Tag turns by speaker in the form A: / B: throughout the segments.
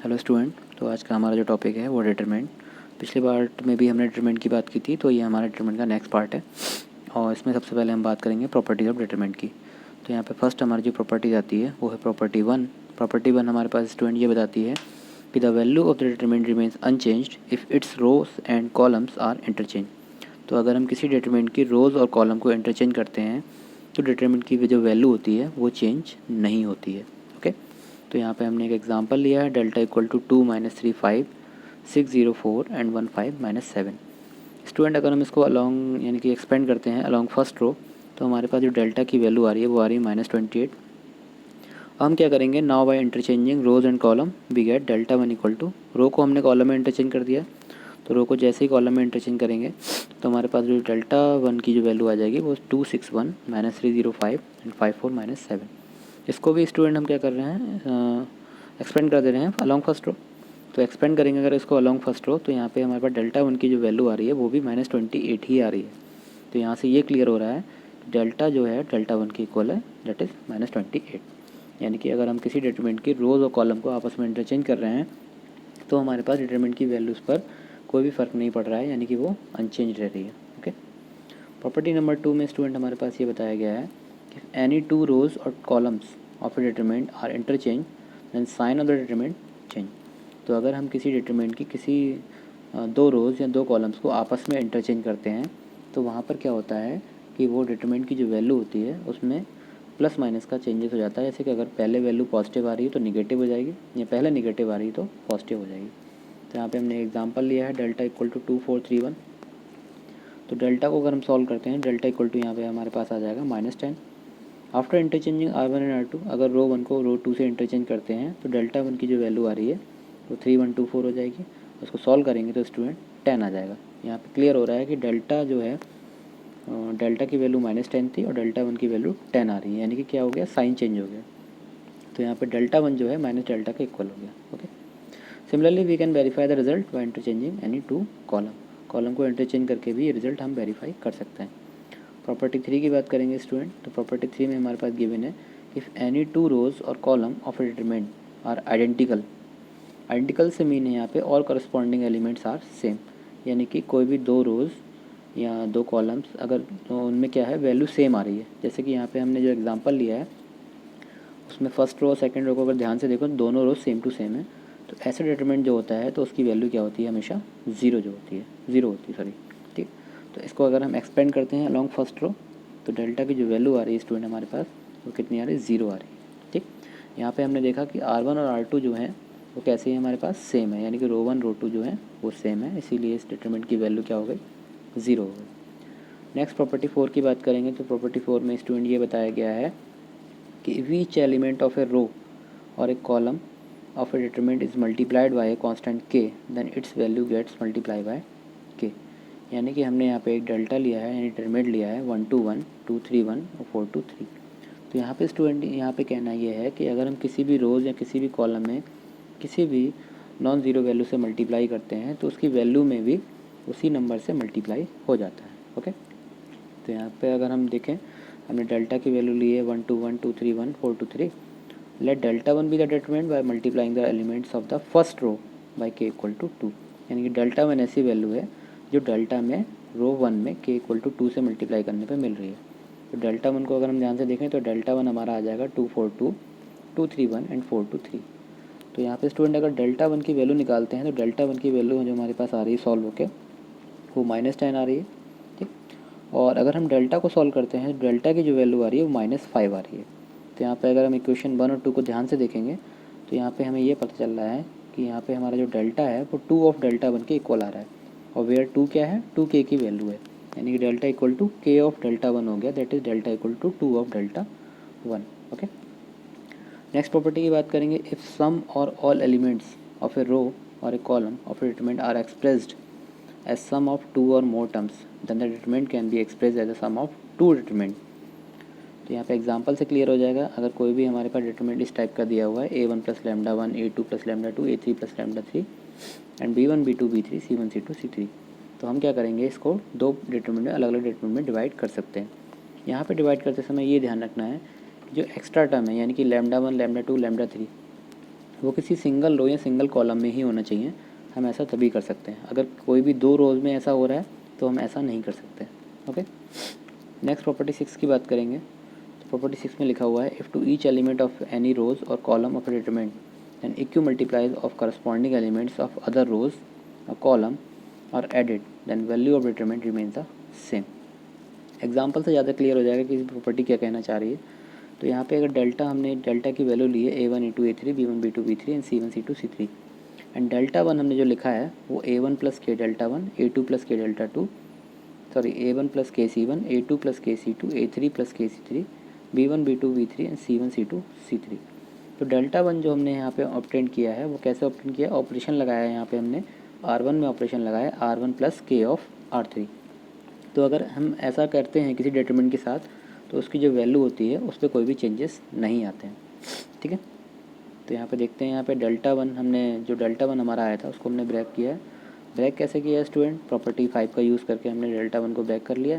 A: Hello student. तो आज का हमारा जो टॉपिक है वो डिटरमिनेंट। पिछले पार्ट में भी हमने डिटरमिनेंट की बात की थी, तो ये हमारा डिटरमिनेंट का नेक्स्ट पार्ट है और इसमें सबसे पहले हम बात करेंगे प्रॉपर्टीज ऑफ डिटरमिनेंट की। तो यहाँ पे फर्स्ट हमारी जो प्रॉपर्टीज आती है वो है प्रॉपर्टी वन। प्रॉपर्टी वन हमारे पास स्टूडेंट ये बताती है कि the value of the determinant remains unchanged if its rows and columns are interchange. तो अगर हम किसी डिटरमिनेंट की रोज़ और कॉलम को इंटरचेंज करते हैं तो डिटरमिनेंट की जो वैल्यू होती है वो चेंज नहीं होती है। ओके, तो यहाँ पे हमने एक एग्जांपल लिया है, delta equal to 2-3, 5, 6, 0, 4 and 1, 5, -7। Student अगर हम इसको अलॉन्ग यानी कि एक्सपेंड करते हैं अलॉन्ग फर्स्ट रो, तो हमारे पास जो डेल्टा की वैल्यू आ रही है वो आ रही है -28। हम क्या करेंगे, now by interchanging rows and column we get delta one equal to, row को हमने कॉलम में इंटरचेंज कर दिया, तो रो को जैसे ही कॉलम में इंटरचेंज करेंगे तो हमारे पास जो डेल्टा वन की जो वैल्यू आ जाएगी वो 261 -305 एंड 54 -7। इसको भी स्टूडेंट हम क्या कर रहे हैं, एक्सपेंड कर दे रहे हैं अलॉन्ग फर्स्ट रो। तो एक्सपेंड करेंगे अगर इसको अलॉन्ग फर्स्ट रो, तो यहाँ पे हमारे पास डेल्टा वन की जो वैल्यू आ रही है वो भी -28 ही आ रही है। तो यहाँ से ये क्लियर हो रहा है डेल्टा जो है डेल्टा वन की इक्वल है, दैट इज़ -28। यानी कि अगर हम किसी डिटरमिनेंट की रोज़ और कॉलम को आपस में इंटरचेंज कर रहे हैं तो हमारे पास डिटरमिनेंट की वैल्यूज़ पर कोई भी फ़र्क नहीं पड़ रहा है, यानी कि वो अनचेंज रह रही है। ओके, प्रॉपर्टी नंबर 2 में स्टूडेंट हमारे पास ये बताया गया है कि एनी टू रोज़ और columns of a determinant are interchange then sign of the determinant change. तो अगर हम किसी डिटरमिनेंट की किसी दो रोज़ या दो कॉलम्स को आपस में इंटरचेंज करते हैं तो वहाँ पर क्या होता है कि वो डिटरमिनेंट की जो वैल्यू होती है उसमें प्लस माइनस का चेंजेस हो जाता है। जैसे कि अगर पहले वैल्यू पॉजिटिव आ रही है तो निगेटिव हो जाएगी, या पहले निगेटिव आ रही है तो पॉजिटिव हो जाएगी। तो यहाँ पे हमने एग्जांपल लिया है डेल्टा इक्वल टू 2, 4, 3, 1। तो डेल्टा को अगर हम सॉल्व करते हैं, डेल्टा इक्वल टू यहाँ पे हमारे पास आ जाएगा -10। After interchanging R1 and R2, अगर रो वन को रो टू से इंटरचेंज करते हैं तो डेल्टा वन की जो वैल्यू आ रही है वो 3124 हो जाएगी। उसको सॉल्व करेंगे तो स्टूडेंट 10 आ जाएगा। यहाँ पे क्लियर हो रहा है कि डेल्टा जो है डेल्टा की वैल्यू -10 थी और डेल्टा वन की वैल्यू 10 आ रही है, यानी कि क्या हो गया, साइन चेंज हो गया। तो यहाँ पे डेल्टा वन जो है माइनस डेल्टा के इक्वल हो गया। Okay, similarly we can verify the result by interchanging any two column. Column को इंटरचेंज करके भी ये रिजल्ट हम वेरीफाई कर सकते हैं। प्रॉपर्टी 3 की बात करेंगे स्टूडेंट। तो प्रॉपर्टी 3 में हमारे पास गिवन है इफ़ एनी टू रोज और column of a determinant are identical. Identical से मीन है यहाँ पे all corresponding elements are same, यानी कि कोई भी दो रोज़ या दो कॉलम्स अगर तो उनमें क्या है, वैल्यू सेम आ रही है। जैसे कि यहाँ पे हमने जो एग्जांपल लिया है उसमें फर्स्ट रो और सेकंड रो को अगर ध्यान से देखो दोनों रो सेम टू सेम है, तो ऐसे डिटरमिनेंट जो होता है तो उसकी वैल्यू क्या होती है, हमेशा ज़ीरो होती है सॉरी। ठीक, तो इसको अगर हम एक्सपेंड करते हैं अलॉन्ग फर्स्ट रो, तो डेल्टा की जो वैल्यू आ रही है स्टूडेंट हमारे पास वो कितनी आ रही है, 0 आ रही है। ठीक, यहाँ पे हमने देखा कि R1 और R2 जो है वो कैसे है, हमारे पास सेम है, यानी कि रो वन रो टू जो है वो सेम है, इसीलिए इस डिटरमिनेंट की वैल्यू क्या हो गई, 0 हो गई। नेक्स्ट प्रॉपर्टी 4 की बात करेंगे। तो प्रॉपर्टी 4 में स्टूडेंट ये बताया गया है कि each element of a row or a column of a determinant is multiplied by a constant k, then its value gets multiplied by k। यानी कि हमने यहाँ पे एक डेल्टा लिया है, यानी डिटरमिनेंट लिया है 1 to 1, 2 3 1 और 4 to 3। तो यहाँ पे स्टूडेंट यहाँ पे कहना ये है कि अगर हम किसी भी रोज़ या किसी भी कॉलम में किसी भी नॉन ज़ीरो वैल्यू से मल्टीप्लाई करते हैं तो उसकी वैल्यू में भी उसी नंबर से मल्टीप्लाई हो जाता है। ओके, तो यहाँ पे अगर हम देखें हमने डेल्टा की वैल्यू ली है 1 to 1, 2 3 1 4 to 3। Let delta one be the determinant by multiplying the elements of the first row by k equal to 2। यानी कि डेल्टा वन ऐसी वैल्यू है जो डेल्टा में रो वन में के इक्वल टू 2 से मल्टीप्लाई करने पे मिल रही है। तो डेल्टा वन को अगर हम ध्यान से देखें तो डेल्टा वन हमारा आ जाएगा 242, 231 एंड 423। तो यहाँ पे स्टूडेंट अगर डेल्टा वन की वैल्यू निकालते हैं तो डेल्टा वन की वैल्यू जो हमारे पास आ रही है सॉल्व होके वो -10 आ रही है। ठीक, और अगर हम डेल्टा को सॉल्व करते हैं डेल्टा की जो वैल्यू आ रही है वो -5 आ रही है। तो यहाँ पे अगर हम इक्वेशन 1 और 2 को ध्यान से देखेंगे तो यहाँ पे हमें ये पता चल रहा है कि यहाँ पे हमारा जो डेल्टा है वो 2 ऑफ डेल्टा वन के इक्वल आ रहा है, और वेयर 2 क्या है, 2 के की वैल्यू है, यानी कि delta equal to K of delta one हो गया, that is delta equal to 2 of delta one. Okay, next property की बात करेंगे। If some or all elements of a row or a column of a determinant are expressed as sum of 2 or more terms then the determinant can be expressed as a sum of 2 determinant. तो यहाँ पे example से clear हो जाएगा। अगर कोई भी हमारे पास डिटरमिनेंट इस टाइप का दिया हुआ है A1 + λ1, A2 + λ2, A3 + λ3 and B1 B2 B3 C1 C2 C3, तो हम क्या करेंगे, इसको दो डिटरमिनेंट अलग अलग डिटरमिनेंट में डिवाइड कर सकते हैं। यहाँ पे डिवाइड करते समय ये ध्यान रखना है जो एक्स्ट्रा टर्म है, यानी कि λ1 λ2 λ3, वो किसी सिंगल रो या सिंगल कॉलम में ही होना चाहिए। हम ऐसा तभी कर सकते हैं। अगर कोई भी 2 रोज़ में ऐसा हो रहा है तो हम ऐसा नहीं कर सकते। ओके, नेक्स्ट प्रॉपर्टी 6 की बात करेंगे। तो प्रॉपर्टी 6 में लिखा हुआ है, if to each element of any rows और column of determinant and equimultiples of corresponding elements of other rows और column are added, then value of determinant remains the same. Example से ज़्यादा clear हो जाएगा कि property क्या कहना चाह रही है। तो यहाँ पे अगर हमने डेल्टा की वैल्यू ली है A1 A2 A3 B1 B2 B3 and C1 C2 C3 and delta 1 हमने जो लिखा है वो A1 plus K delta 1 A2 plus K delta 2 sorry A1 plus K C1 A2 plus K C2 A3 plus K C3 B1 B2 B3 and C1 C2 C3। तो delta 1 जो हमने यहाँ पे ऑब्टेन किया है वो कैसे ऑब्टेन किया, ऑपरेशन लगाया है यहाँ पे हमने R1 में ऑपरेशन लगाया R1 plus K of R3। तो अगर हम ऐसा करते हैं किसी डिटरमिनेंट के साथ तो उसकी जो वैल्यू होती है उस पर कोई भी चेंजेस नहीं आते हैं। ठीक है, तो यहाँ पे देखते हैं, यहाँ पे डेल्टा 1 हमने जो डेल्टा 1 हमारा आया था उसको हमने ब्रेक किया है। ब्रेक कैसे किया है स्टूडेंट, प्रॉपर्टी 5 का यूज़ करके हमने डेल्टा 1 को ब्रेक कर लिया।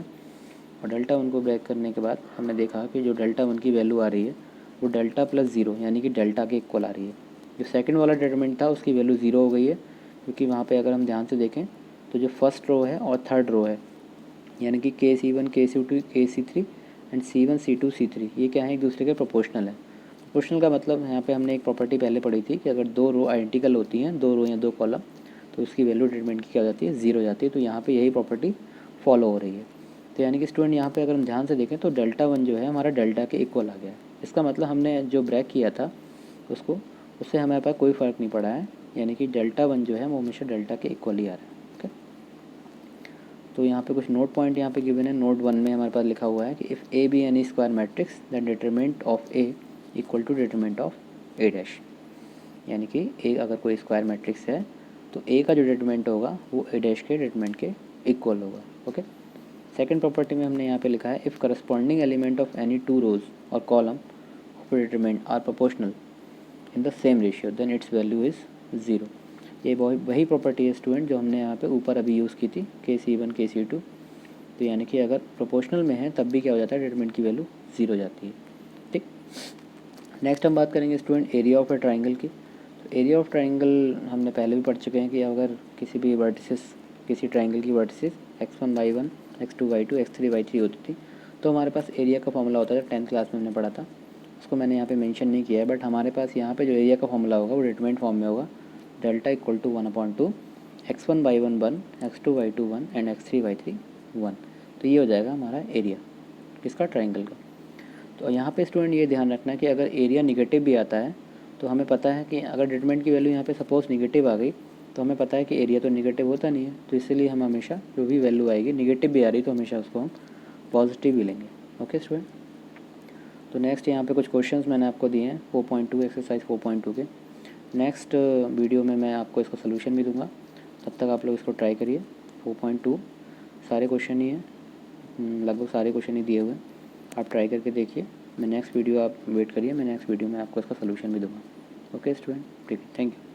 A: और डेल्टा 1 को ब्रेक करने के बाद हमने देखा कि जो डेल्टा 1 की वैल्यू आ रही है वो डेल्टा प्लस 0 यानी कि डेल्टा के इक्वल आ रही है। जो सेकंड वाला डिटरमिनेंट था उसकी वैल्यू 0 हो गई है, क्योंकि वहाँ पे अगर हम ध्यान से देखें तो जो फर्स्ट रो है और थर्ड रो है यानी कि KC1 KC2 KC3 and C1 C2 C3 ये क्या है, एक दूसरे के प्रोपोर्शनल है। प्रोपोर्शनल का मतलब यहाँ पे हमने एक प्रॉपर्टी पहले पढ़ी थी कि अगर 2 रो आइडेंटिकल होती हैं, 2 रो या 2 कॉलम, तो उसकी वैल्यू डिटरमिनेंट की क्या हो जाती है, 0 हो जाती है। तो यहाँ पे यही प्रॉपर्टी फॉलो हो रही है। तो यानी कि स्टूडेंट यहाँ पे अगर हम ध्यान से देखें तो डेल्टा 1 जो है हमारा डेल्टा के इक्वल आ गया है। इसका मतलब हमने जो ब्रेक किया था उसको, उससे हमारे पास कोई फ़र्क नहीं पड़ा है, यानी कि डेल्टा 1 जो है वो हमेशा डेल्टा के इक्वल ही आ रहा है। ओके, तो यहाँ पे कुछ नोट पॉइंट यहाँ पे गिवन है। नोट 1 में हमारे पास लिखा हुआ है कि if A be any square matrix then determinant of A equal to determinant of A dash, यानी कि A अगर कोई स्क्वायर मैट्रिक्स है तो A का जो डिटरमिनेंट होगा वो A डैश के डिटरमिनेंट के इक्वल होगा। ओके, सेकंड प्रॉपर्टी में हमने यहाँ पे लिखा है, if corresponding element of any 2 rows और column of determinant are proportional in the same ratio then its value is 0। ये वही प्रॉपर्टी है स्टूडेंट जो हमने यहाँ पे ऊपर अभी यूज़ की थी, KC1 KC2। तो यानी कि अगर प्रोपोर्शनल में है तब भी क्या हो जाता है, डिटरमिनेंट की वैल्यू 0 हो जाती है। ठीक, नेक्स्ट हम बात करेंगे student area of A triangle की। तो एरिया ऑफ ट्राइंगल हमने पहले भी पढ़ चुके हैं कि अगर किसी भी वर्टिसेस, किसी ट्राइंगल की vertices x1 y1 x2 y2 x3 y3 होती थी तो हमारे पास एरिया का फॉर्मूला होता था। 10th क्लास में हमने पढ़ा था, उसको मैंने यहाँ पे मेंशन नहीं किया है, बट हमारे पास यहाँ पे जो एरिया का फॉर्मूला होगा वो डिटरमिनेंट फॉर्म में होगा, delta equal to 1/2 x1 y1 1 x2 y2 1 and x3 y3 1। तो ये हो जाएगा हमारा एरिया किसका, ट्राइंगल का। तो यहाँ पे स्टूडेंट ये ध्यान रखना है कि अगर एरिया निगेटिव भी आता है तो हमें पता है कि अगर डिटरमिनेंट की वैल्यू यहाँ पे सपोज निगेटिव आ गई तो हमें पता है कि एरिया तो निगेटिव होता नहीं है, तो इसलिए हम हमेशा जो भी वैल्यू आएगी निगेटिव भी आ रही तो हमेशा उसको हम पॉजिटिव ही लेंगे। ओके स्टूडेंट, तो नेक्स्ट यहाँ पे कुछ क्वेश्चंस मैंने आपको दिए हैं 4.2 एक्सरसाइज 4.2 के। नेक्स्ट वीडियो में मैं आपको इसका सोल्यूशन भी दूंगा, तब तक आप लोग इसको ट्राई करिए। 4.2 सारे क्वेश्चन ही हैं, लगभग सारे क्वेश्चन ही दिए हुए हैं, आप ट्राई करके देखिए। मैं नेक्स्ट वीडियो, आप वेट करिए, मैं नेक्स्ट वीडियो में आपको इसका सोल्यूशन भी दूंगा। ओके स्टूडेंट, ठीक है, थैंक यू।